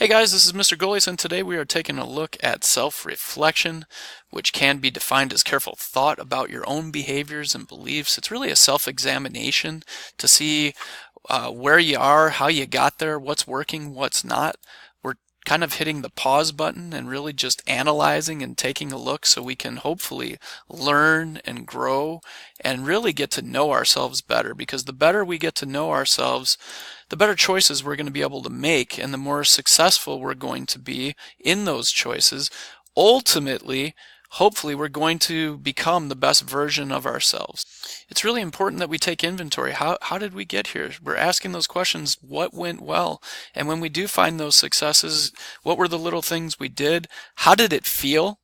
Hey guys, this is Mr. Golias, and today we are taking a look at self-reflection, which can be defined as careful thought about your own behaviors and beliefs. It's really a self-examination to see where you are, how you got there, what's working, what's not. We're kind of hitting the pause button and really just analyzing and taking a look so we can hopefully learn and grow and really get to know ourselves better, because the better we get to know ourselves, the better choices we're going to be able to make, and the more successful we're going to be in those choices. Ultimately, hopefully, we're going to become the best version of ourselves. It's really important that we take inventory. How did we get here? We're asking those questions. What went well? And when we do find those successes, what were the little things we did? How did it feel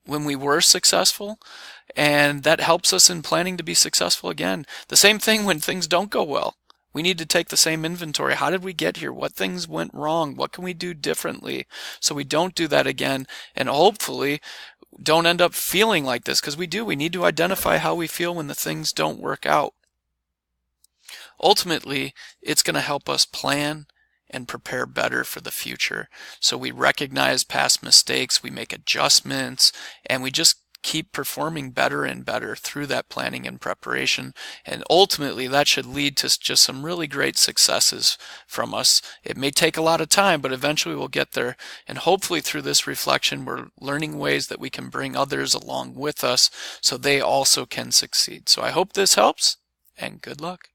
when we were successful? And that helps us in planning to be successful again. The same thing when things don't go well. We need to take the same inventory. How did we get here? What things went wrong? What can we do differently so we don't do that again, and hopefully don't end up feeling like this? Because we do. We need to identify how we feel when the things don't work out. Ultimately, it's going to help us plan and prepare better for the future. So we recognize past mistakes, we make adjustments, and we just keep performing better and better through that planning and preparation. And ultimately, that should lead to just some really great successes from us. It may take a lot of time, but eventually we'll get there. And hopefully through this reflection, we're learning ways that we can bring others along with us so they also can succeed. So I hope this helps, and good luck.